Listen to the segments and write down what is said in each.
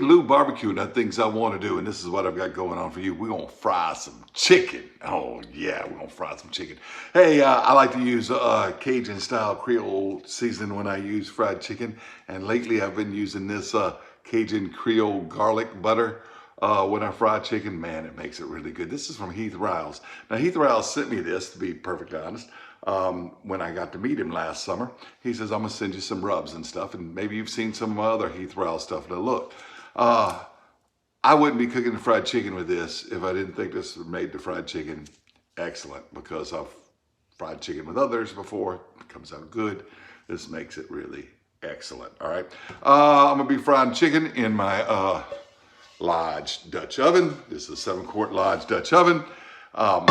Lou barbecue and the things I want to do, and this is what I've got going on for you. We're gonna fry some chicken. Oh yeah, we're gonna fry some chicken. Hey, I like to use Cajun style Creole seasoning when I use fried chicken, and lately I've been using this Cajun Creole Garlic Butter when I fry chicken. Man, it makes it really good. This is from Heath Riles. Now Heath Riles sent me this, to be perfectly honest. When I got to meet him last summer, he says, I'm gonna send you some rubs and stuff, and maybe you've seen some of my other Heath Riles stuff. Now look, I wouldn't be cooking the fried chicken with this if I didn't think this made the fried chicken excellent, because I've fried chicken with others before. It comes out good. This makes it really excellent. All right, I'm gonna be frying chicken in my large Dutch oven. This is a 7-quart large Dutch oven. I've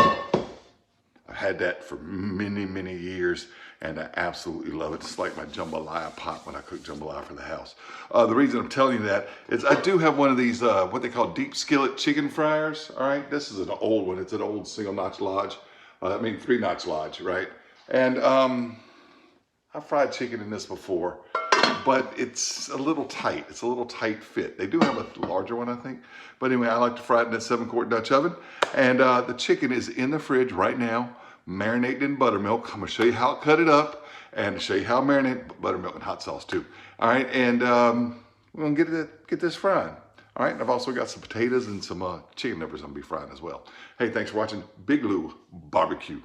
had that for many years, and I absolutely love it. It's like my jambalaya pot when I cook jambalaya for the house. The reason I'm telling you that is I do have one of these, what they call deep skillet chicken fryers, all right? This is an old one. It's an old single-notch Lodge. 3-notch Lodge, right? And I've fried chicken in this before, but it's a little tight. It's a little tight fit. They do have a larger one, I think. But anyway, I like to fry it in that 7-quart Dutch oven. And the chicken is in the fridge right now, marinated in buttermilk. I'm gonna show you how I cut it up and show you how I marinate buttermilk and hot sauce too. All right, and we're gonna get this frying. All right, and I've also got some potatoes and some chicken livers I'm gonna be frying as well. Hey, thanks for watching Big Lou Barbecue.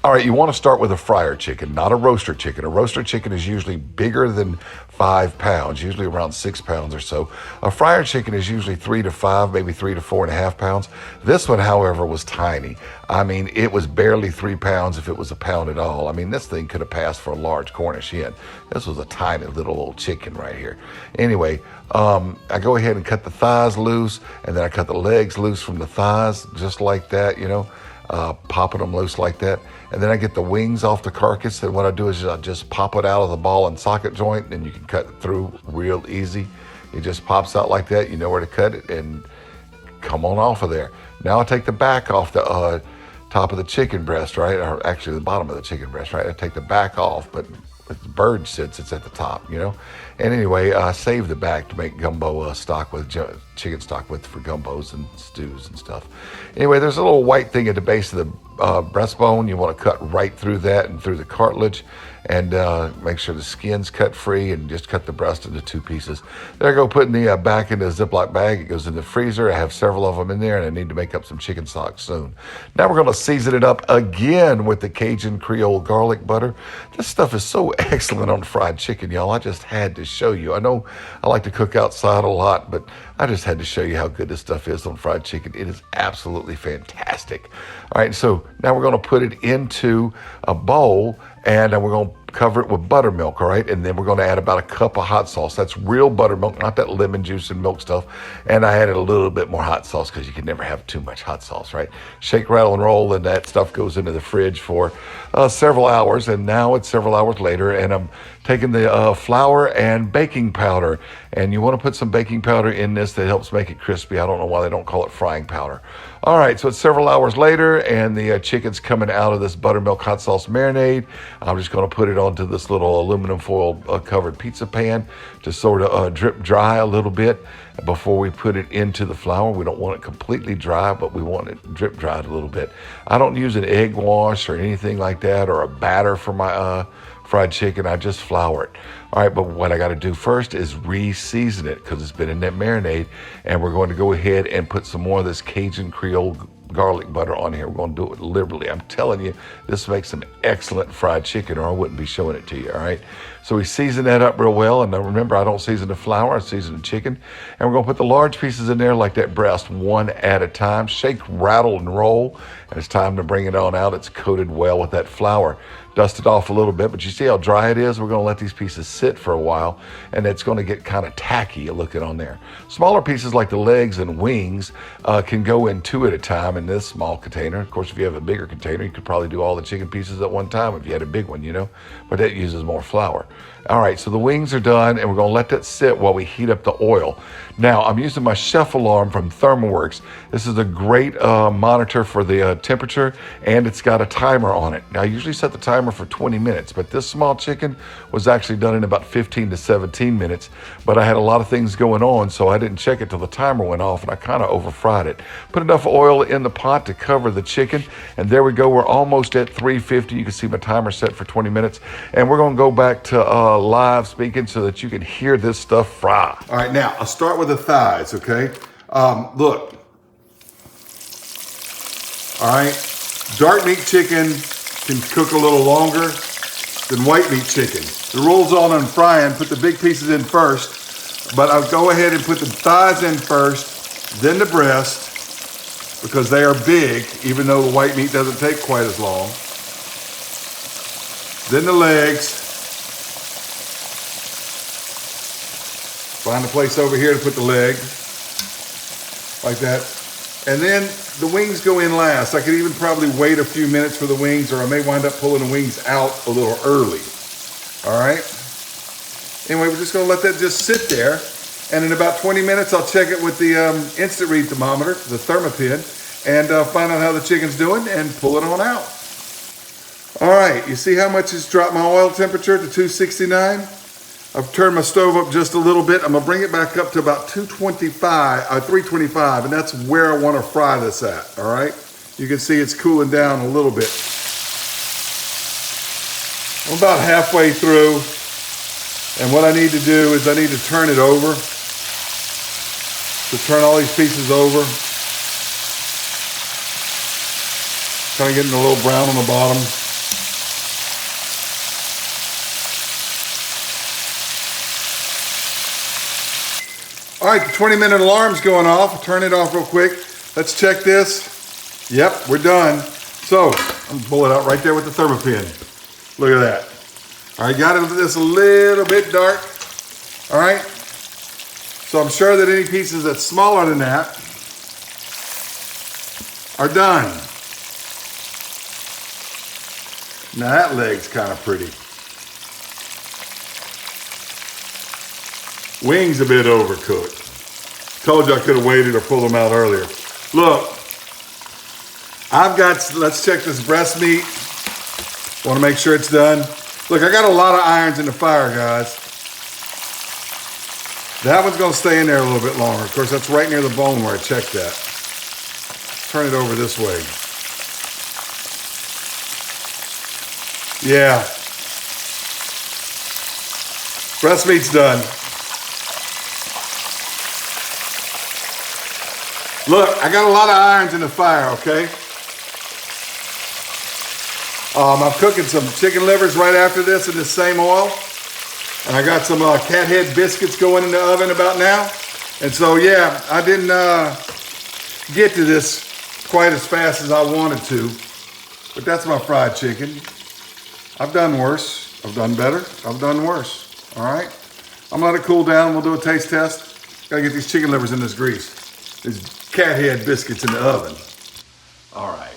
All right, you want to start with a fryer chicken, not a roaster chicken. A roaster chicken is usually bigger than 5 pounds, usually around 6 pounds or so. A fryer chicken is usually 3 to 5, maybe 3 to 4.5 pounds. This one, however, was tiny. I mean, it was barely 3 pounds if it was a pound at all. I mean, this thing could have passed for a large Cornish hen. This was a tiny little old chicken right here. Anyway, I go ahead and cut the thighs loose, and then I cut the legs loose from the thighs, just like that, you know. Popping them loose like that. And then I get the wings off the carcass, and what I do is I just pop it out of the ball and socket joint, and you can cut it through real easy. It just pops out like that. You know where to cut it, and come on off of there. Now I take the back off the top of the chicken breast, right? Or actually the bottom of the chicken breast, right? I take the back off, but the bird sits, it's at the top, you know? And anyway, I save the back to make gumbo stock with chicken stock with for gumbos and stews and stuff. Anyway, there's a little white thing at the base of the breastbone. You want to cut right through that and through the cartilage, and make sure the skin's cut free, and just cut the breast into 2 pieces. There I go, putting the back into a Ziploc bag. It goes in the freezer. I have several of them in there, and I need to make up some chicken stock soon. Now we're going to season it up again with the Cajun Creole Garlic Butter. This stuff is so excellent on fried chicken, y'all. I just had to show you. I know I like to cook outside a lot, but I just had to show you how good this stuff is on fried chicken. It is absolutely fantastic. All right, so now we're going to put it into a bowl, and we're going to cover it with buttermilk, all right? And then we're going to add about a cup of hot sauce. That's real buttermilk, not that lemon juice and milk stuff. And I added a little bit more hot sauce because you can never have too much hot sauce, right? Shake, rattle, and roll, and that stuff goes into the fridge for several hours. And now it's several hours later, and I'm taking the flour and baking powder. And you want to put some baking powder in this that helps make it crispy. I don't know why they don't call it frying powder. All right, so it's several hours later, and the chicken's coming out of this buttermilk hot sauce marinade. I'm just going to put it onto this little aluminum foil covered pizza pan to sort of drip dry a little bit before we put it into the flour. We don't want it completely dry, but we want it drip dried a little bit. I don't use an egg wash or anything like that, or a batter for my fried chicken. I just flour it. All right, but what I got to do first is re-season it because it's been in that marinade, and we're going to go ahead and put some more of this Cajun Creole garlic butter on here. We're going to do it liberally. I'm telling you, this makes some excellent fried chicken, or I wouldn't be showing it to you, all right? So we season that up real well, and now remember, I don't season the flour, I season the chicken. And we're going to put the large pieces in there like that breast, one at a time. Shake, rattle, and roll, and it's time to bring it on out. It's coated well with that flour. Dust it off a little bit, but you see how dry it is? We're going to let these pieces sit for a while, and it's going to get kind of tacky looking on there. Smaller pieces like the legs and wings can go in 2 at a time in this small container. Of course, if you have a bigger container, you could probably do all the chicken pieces at one time if you had a big one, you know, but that uses more flour. All right, so the wings are done, and we're gonna let that sit while we heat up the oil. Now, I'm using my chef alarm from ThermoWorks. This is a great monitor for the temperature, and it's got a timer on it. Now, I usually set the timer for 20 minutes, but this small chicken was actually done in about 15 to 17 minutes, but I had a lot of things going on, so I didn't check it till the timer went off, and I kind of over-fried it. Put enough oil in the pot to cover the chicken, and there we go. We're almost at 350. You can see my timer set for 20 minutes, and we're gonna go back to live speaking so that you can hear this stuff fry. All right, now I'll start with the thighs, okay? Look. All right, dark meat chicken can cook a little longer than white meat chicken. The rule's all on frying. Put the big pieces in first, but I'll go ahead and put the thighs in first, then the breast, because they are big, even though the white meat doesn't take quite as long. Then the legs. Find a place over here to put the leg, like that. And then the wings go in last. I could even probably wait a few minutes for the wings, or I may wind up pulling the wings out a little early. All right? Anyway, we're just gonna let that just sit there. And in about 20 minutes, I'll check it with the instant read thermometer, the thermopin, and find out how the chicken's doing and pull it on out. All right, you see how much it's dropped my oil temperature to 269? I've turned my stove up just a little bit. I'm gonna bring it back up to about 325, and that's where I wanna fry this at, all right? You can see it's cooling down a little bit. I'm about halfway through, and what I need to do is I need to turn it over. To turn all these pieces over. Kind of getting a little brown on the bottom. All right, the 20-minute alarm's going off. I'll turn it off real quick. Let's check this. Yep, we're done. So, I'm gonna pull it out right there with the thermopin. Look at that. All right, got it this a little bit dark. All right. So I'm sure that any pieces that's smaller than that are done. Now that leg's kind of pretty. Wings a bit overcooked. Told you I could have waited or pulled them out earlier. Look, let's check this breast meat. Want to make sure it's done. Look, I got a lot of irons in the fire, guys. That one's gonna stay in there a little bit longer. Of course, that's right near the bone where I checked that. Turn it over this way. Yeah. Breast meat's done. Look, I got a lot of irons in the fire, okay? I'm cooking some chicken livers right after this in the same oil. And I got some cat head biscuits going in the oven about now. And so, yeah, I didn't get to this quite as fast as I wanted to. But that's my fried chicken. I've done worse. I've done better. I've done worse. All right? I'm gonna let it cool down. We'll do a taste test. Gotta get these chicken livers in this grease. These cat head biscuits in the oven. All right.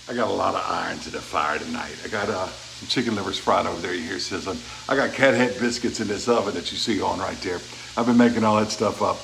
I got a lot of irons in the fire tonight. I got some chicken livers fried over there. You hear sizzling. I got cat head biscuits in this oven that you see on right there. I've been making all that stuff up.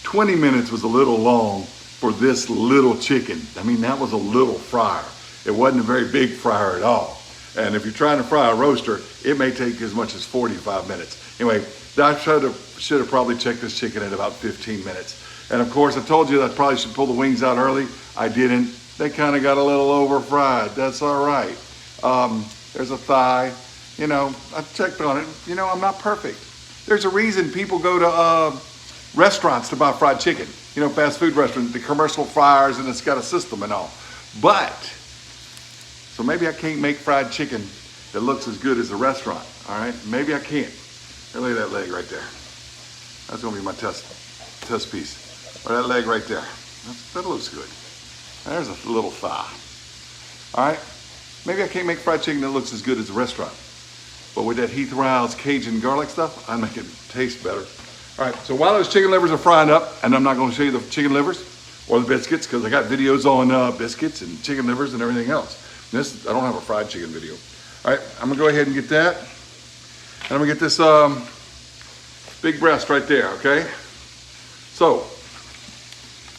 20 minutes was a little long for this little chicken. I mean, that was a little fryer. It wasn't a very big fryer at all. And if you're trying to fry a roaster, it may take as much as 45 minutes. Anyway, I should have probably checked this chicken at about 15 minutes. And of course, I told you that I probably should pull the wings out early. I didn't. They kind of got a little over fried. That's all right. There's a thigh. You know, I checked on it. You know, I'm not perfect. There's a reason people go to restaurants to buy fried chicken. You know, fast food restaurants, the commercial fryers, and it's got a system and all. But, so maybe I can't make fried chicken that looks as good as the restaurant. All right, maybe I can't. Hey, look at that leg right there. That's gonna be my test piece. Or that leg right there. That looks good. There's a little thigh. All right, maybe I can't make fried chicken that looks as good as the restaurant. But with that Heath Riles Cajun garlic stuff, I make it taste better. All right, so while those chicken livers are frying up, and I'm not gonna show you the chicken livers or the biscuits, because I got videos on biscuits and chicken livers and everything else. I don't have a fried chicken video. All right, I'm gonna go ahead and get that. And I'm gonna get this big breast right there, okay? So,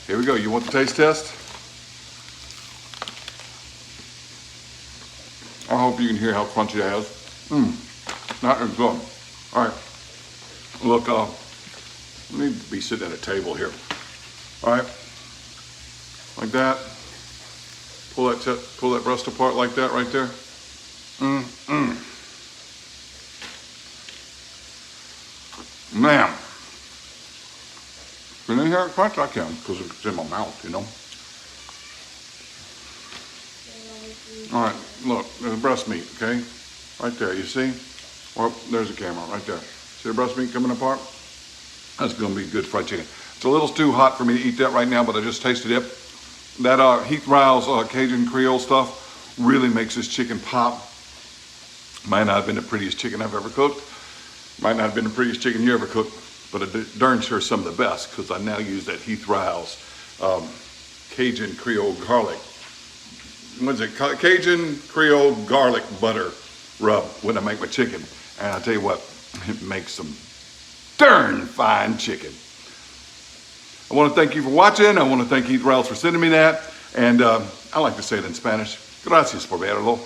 here we go. You want the taste test? I hope you can hear how crunchy that is. That is good. All right. Look, I need to be sitting at a table here. All right. Like that. Pull that breast apart like that right there. Man. Can you hear it crunch? I can, because it's in my mouth, you know. All right, look, there's breast meat, okay? Right there, you see? Oh, there's the camera, right there. See the breast meat coming apart? That's gonna be good fried chicken. It's a little too hot for me to eat that right now, but I just tasted it. That Heath Riles Cajun Creole stuff really makes this chicken pop. Might not have been the prettiest chicken I've ever cooked. Might not have been the prettiest chicken you ever cooked, but it darn sure some of the best, because I now use that Heath Riles Cajun Creole Garlic. What's it called? Cajun Creole Garlic Butter rub when I make my chicken. And I'll tell you what, it makes some darn fine chicken. I want to thank you for watching. I want to thank Heath Riles for sending me that. And I like to say it in Spanish. Gracias por verlo.